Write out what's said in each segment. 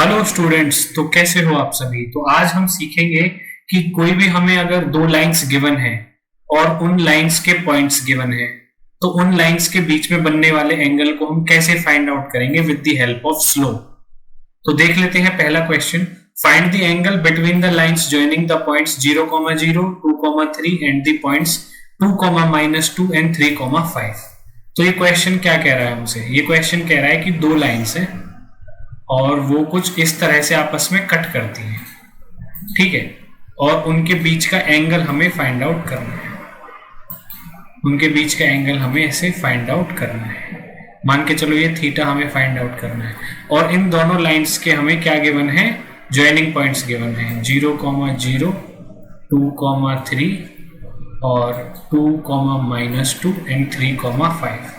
Hello students, तो कैसे हो आप सभी। तो आज हम सीखेंगे कि कोई भी हमें अगर दो लाइंस गिवन है और उन लाइंस के पॉइंट्स गिवन है तो उन लाइंस के बीच में बनने वाले एंगल को हम कैसे फाइंड आउट करेंगे with the help of slope. तो देख लेते हैं पहला question. Find the angle between the lines joining the points 0, 0, 2, 3 and the points 2, -2 and 3, 5। तो ये क्वेश्चन क्या कह रहा है हमसे? ये क्वेश्चन कह रहा है कि दो लाइंस हैं और वो कुछ इस तरह से आपस में कट करती हैं, ठीक है, और उनके बीच का एंगल हमें फाइंड आउट करना है। उनके बीच का एंगल हमें ऐसे फाइंड आउट करना है। मान के चलो ये थीटा हमें फाइंड आउट करना है और इन दोनों लाइंस के हमें क्या गिवन है? ज्वाइनिंग पॉइंट्स गिवन है 0, 0, 2, 3 और 2, -2 एंड 3, 5।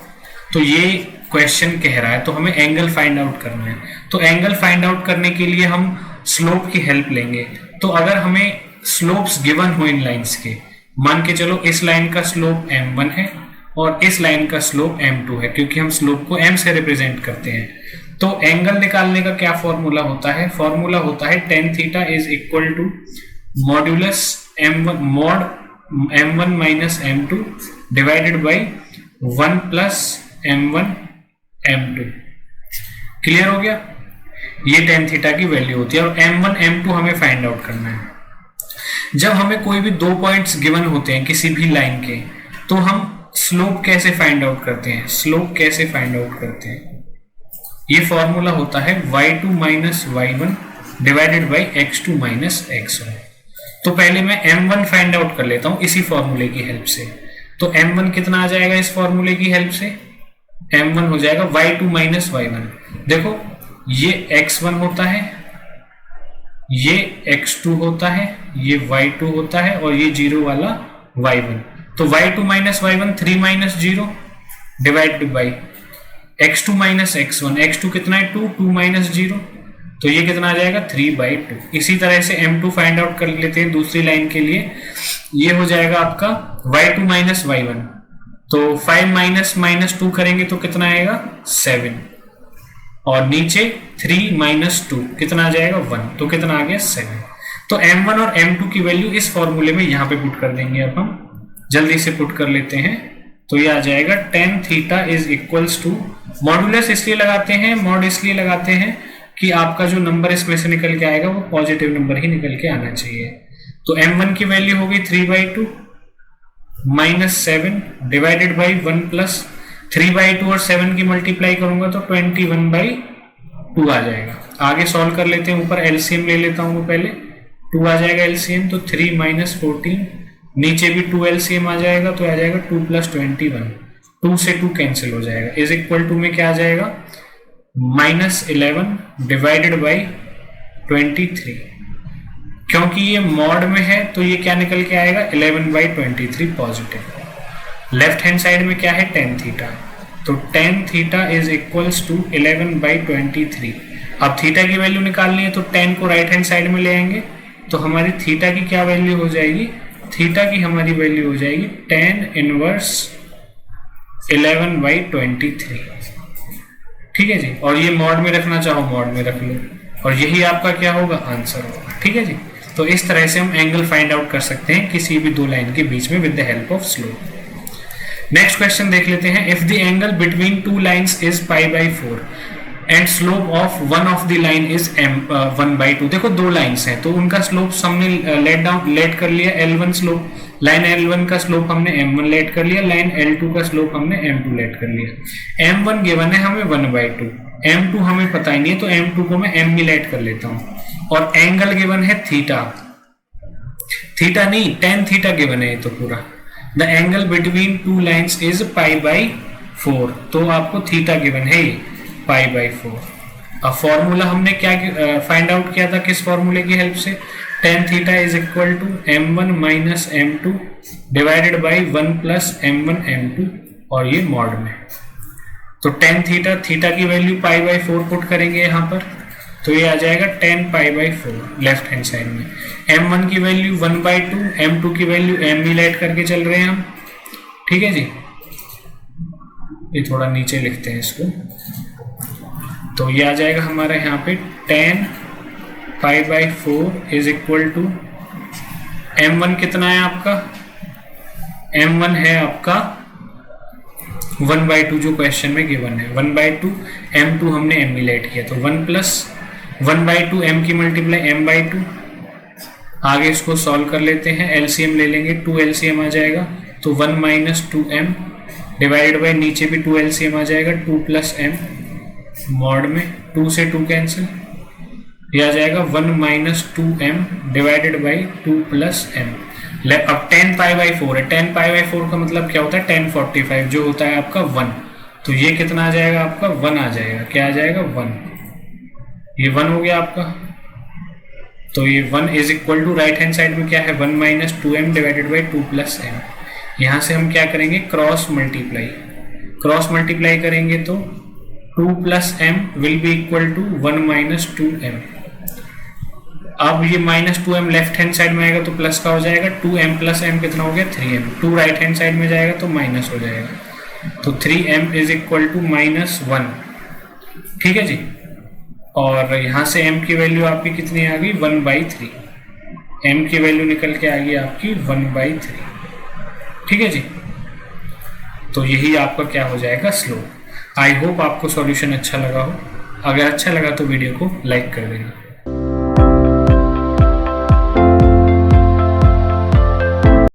तो ये क्वेश्चन कह रहा है, तो हमें एंगल फाइंड आउट करना है। तो एंगल फाइंड आउट करने के लिए हम स्लोप की हेल्प लेंगे। तो अगर हमें स्लोप्स गिवन हो इन लाइंस के, मान के चलो इस लाइन का स्लोप m1 है और इस लाइन का स्लोप m2 है, क्योंकि हम स्लोप को m से रिप्रेजेंट करते हैं। तो एंगल निकालने का क्या फॉर्मूला होता है? फॉर्मूला होता है tan theta is equal to modulus m1 minus m2 divided by 1 plus m1 m2। Clear हो गया? ये tan थीटा की वैल्यू होती है और m1 m2 हमें फाइंड आउट करना है। जब हमें कोई भी दो पॉइंट्स गिवन होते हैं किसी भी लाइन के, तो हम स्लोप कैसे फाइंड आउट करते हैं? स्लोप कैसे फाइंड आउट करते हैं? ये फॉर्मूला होता है y2 minus y1 divided by x2 minus x1। तो पहले मैं m1 फाइंड आउट कर लेता हूं इसी फॉर्मूले की हेल्प से। तो m1 कितना आ जाएगा इस फॉर्मूले की हेल्प से? m1 हो जाएगा y2 माइनस y1। देखो ये x1 होता है, ये x2 होता है, ये y2 होता है और ये 0 वाला y1। तो y2 minus y1 3 minus 0 divided by x2 minus x1। x2 कितना है? 2, 2 माइनस 0, तो ये कितना आ जाएगा? 3/2। इसी तरह से m2 फाइंड आउट कर लेते हैं दूसरी लाइन के लिए। ये हो जाएगा आपका y2 माइनस y1। तो 5 माइनस 2 करेंगे तो कितना आएगा? 7 और नीचे 3 - 2 कितना आ जाएगा? 1। तो कितना आ गया? 7। तो m1 और m2 की वैल्यू इस फॉर्मूले में यहां पे पुट कर देंगे। अब हम जल्दी से पुट कर लेते हैं। तो ये आ जाएगा tan theta is equals to, modulus इसलिए लगाते हैं, मॉड इसलिए लगाते हैं कि आपका जो नंबर इसमें से निकल के आएगा वो पॉजिटिव नंबर ही निकल के आना चाहिए। तो m1 की वैल्यू होगी 3/2 माइनस 7 डिवाइडेड बाई 1 प्लस 3/2 और 7 की मल्टीप्लाई करूंगा तो 21/2 आ जाएगा। आगे सॉल्व कर लेते हैं, ऊपर एलसीएम ले लेता हूं पहले। 2 आ जाएगा एलसीएम, तो 3 - 14, नीचे भी 2 एलसीएम आ जाएगा तो आ जाएगा 2 + 21। 2 से 2 कैंसिल हो जाएगा। इज इक्वल टू में क्या आ जाएगा? -11 डिवाइडेड बाई 23। क्योंकि ये मॉड में है तो ये क्या निकल के आएगा? 11/23 पॉजिटिव। लेफ्ट हैंड साइड में क्या है? tan theta. तो tan theta is equals to 11/23। अब थीटा की वैल्यू निकालनी है तो tan को राइट हैंड साइड में ले आएंगे तो हमारी थीटा की क्या वैल्यू हो जाएगी? थीटा की हमारी वैल्यू हो जाएगी tan इनवर्स 11/23। ठीक है जी। और ये मॉड में रखना चाहो मॉड में रख लो और यही आपका क्या होगा? आंसर होगा। ठीक है जी। तो इस तरह से हम एंगल फाइंड आउट कर सकते हैं किसी भी दो लाइन के बीच में with the help of slope. Next question देख लेते हैं। If the angle between two lines is π/4 and slope of one of the line is 1/2। देखो दो लाइंस हैं तो उनका स्लोप हमने लेट कर लिया L1 स्लोप। लाइन L1 का स्लोप हमने M1 लेट कर लिया, लाइन L2 का स्लोप हमने M2 लेट कर लिया। M1 गिवन है हमें 1/2, M2 हमें पता ही नहीं है तो M2 को मैं M में लेट कर लेता हूं। और एंगल गिवन है थीटा, थीटा नहीं tan थीटा गिवन है ये तो पूरा। The angle between two lines is π/4, तो आपको थीटा गिवन है ये π/4। अब फॉर्मूला हमने क्या फाइंड आउट किया था? किस फॉर्मूले की हेल्प से? tan theta is equal to m1 minus m2 divided by 1 plus m1 m2 और ये मॉड में। तो tan थीटा, थीटा की वैल्यू π/4 पुट करेंगे यहाँ पर तो ये आ जाएगा tan π/4 लेफ्ट हैंड साइड में। m1 की वैल्यू 1/2, m2 की वैल्यू m में लेट करके चल रहे हैं हम। ठीक है जी। ये थोड़ा नीचे लिखते हैं इसको। तो ये आ जाएगा हमारा यहाँ पे 10 π/4 इज इक्वल टू m1 कितना है आपका, m1 है आपका 1/2 जो क्वेश्चन में गिवन है, 1/2 m2 हमने एम्यूलेट किया तो 1 प्लस 1/2 m की मल्टीप्लाई m/2। आगे इसको सॉल्व कर लेते हैं, एलसीएम ले लेंगे, 2 एलसीएम आ जाएगा तो 1 माइनस 2m डिवाइडेड बाई नीचे भी 2 एलसीएम आ जाएगा 2 प्लस m मॉड में 2 से 2 कैंसिल, यह आ जाएगा 1 minus 2m divided by 2 plus m। अब 10 π/4 है, 10 π/4 का मतलब क्या होता है 1045 जो होता है आपका 1, तो ये कितना आ जाएगा आपका 1 आ जाएगा, क्या आ जाएगा 1, ये 1 हो गया आपका। तो ये 1 is equal to right hand side में क्या है 1 minus 2m divided by 2 plus m। यहाँ से हम क्या करेंगे क्रॉस मल्टीप्लाई करेंगे तो 2 plus m will be equal to 1 minus 2m। अब ये minus 2m left hand side में आएगा तो प्लस का हो जाएगा, 2m प्लस m कितना हो गया 3m, 2 राइट हैंड साइड में जाएगा तो माइनस हो जाएगा, तो 3m इज इक्वल टू -1। ठीक है जी, और यहाँ से m की वैल्यू आपकी कितनी आ गई 1/3, m की वैल्यू निकल के आ गई आपकी 1/3। ठीक है जी, तो यही आपका क्या हो जाएगा स्लोप। आई होप आपको सॉल्यूशन अच्छा लगा हो, अगर अच्छा लगा तो वीडियो को लाइक कर देना।